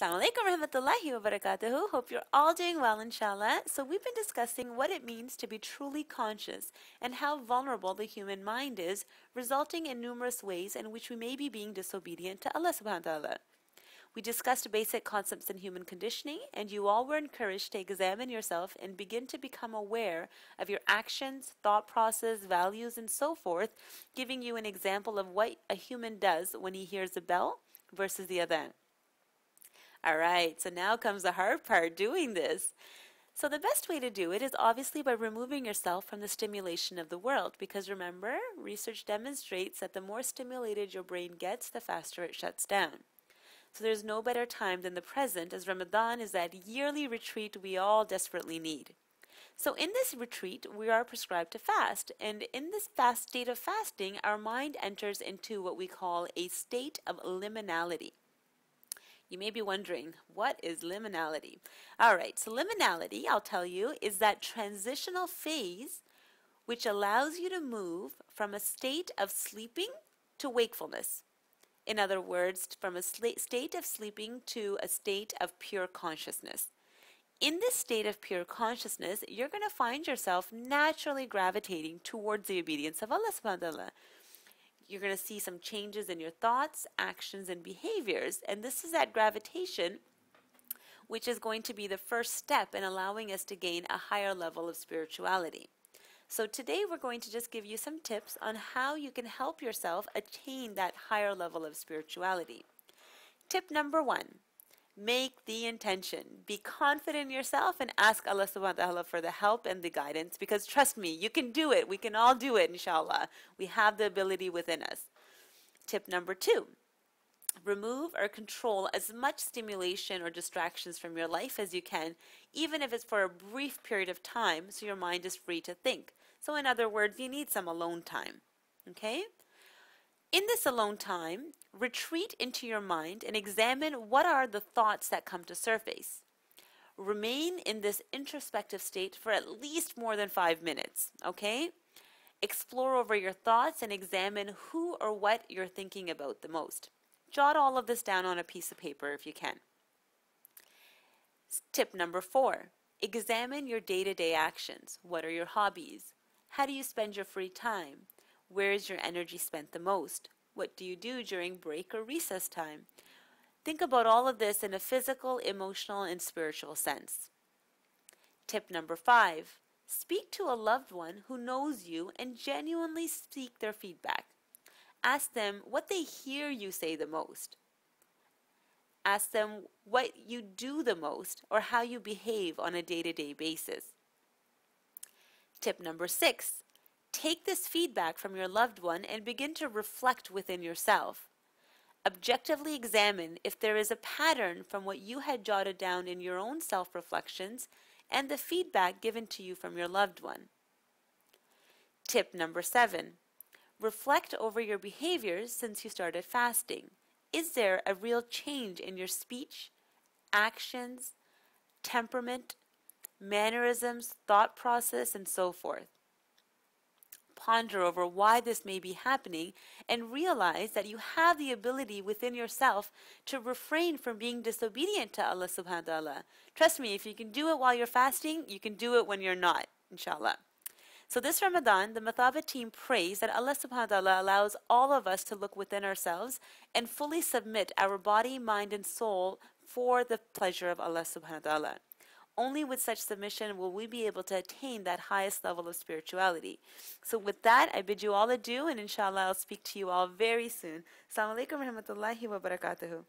Assalamu alaikum warahmatullahi wabarakatuh. Hope you're all doing well, inshallah. So we've been discussing what it means to be truly conscious and how vulnerable the human mind is, resulting in numerous ways in which we may be being disobedient to Allah subhanahu wa ta'ala. We discussed basic concepts in human conditioning, and you all were encouraged to examine yourself and begin to become aware of your actions, thought process, values, and so forth, giving you an example of what a human does when he hears a bell versus the adhan. Alright, so now comes the hard part, doing this. So the best way to do it is obviously by removing yourself from the stimulation of the world, because remember, research demonstrates that the more stimulated your brain gets, the faster it shuts down. So there's no better time than the present, as Ramadan is that yearly retreat we all desperately need. So in this retreat, we are prescribed to fast, and in this state of fasting, our mind enters into what we call a state of liminality. You may be wondering, what is liminality? Alright, so liminality, I'll tell you, is that transitional phase which allows you to move from a state of sleeping to wakefulness. In other words, from a state of sleeping to a state of pure consciousness. In this state of pure consciousness, you're going to find yourself naturally gravitating towards the obedience of Allah subhanahu wa ta'ala. You're going to see some changes in your thoughts, actions, and behaviors. And this is that gravitation, which is going to be the first step in allowing us to gain a higher level of spirituality. So today we're going to just give you some tips on how you can help yourself attain that higher level of spirituality. Tip number 1. Make the intention. Be confident in yourself and ask Allah subhanahu wa ta'ala for the help and the guidance, because trust me, you can do it. We can all do it, inshallah. We have the ability within us. Tip number 2. Remove or control as much stimulation or distractions from your life as you can, even if it's for a brief period of time, so your mind is free to think. So in other words, you need some alone time. Okay? In this alone time, retreat into your mind and examine what are the thoughts that come to surface. Remain in this introspective state for at least more than 5 minutes, okay? Explore over your thoughts and examine who or what you're thinking about the most. Jot all of this down on a piece of paper if you can. Tip number 4. Examine your day-to-day actions. What are your hobbies? How do you spend your free time? Where is your energy spent the most? What do you do during break or recess time? Think about all of this in a physical, emotional, and spiritual sense. Tip number 5. Speak to a loved one who knows you and genuinely seek their feedback. Ask them what they hear you say the most. Ask them what you do the most or how you behave on a day-to-day basis. Tip number 6. Take this feedback from your loved one and begin to reflect within yourself. Objectively examine if there is a pattern from what you had jotted down in your own self-reflections and the feedback given to you from your loved one. Tip number 7. Reflect over your behaviors since you started fasting. Is there a real change in your speech, actions, temperament, mannerisms, thought process, and so forth? Ponder over why this may be happening and realize that you have the ability within yourself to refrain from being disobedient to Allah subhanahu wa ta'ala. Trust me, if you can do it while you're fasting, you can do it when you're not, inshallah. So this Ramadan, the Mathaba team prays that Allah subhanahu wa ta'ala allows all of us to look within ourselves and fully submit our body, mind, and soul for the pleasure of Allah subhanahu wa ta'ala. Only with such submission will we be able to attain that highest level of spirituality. So with that, I bid you all adieu, and inshallah I'll speak to you all very soon. Assalamu alaikum warahmatullahi wabarakatuh.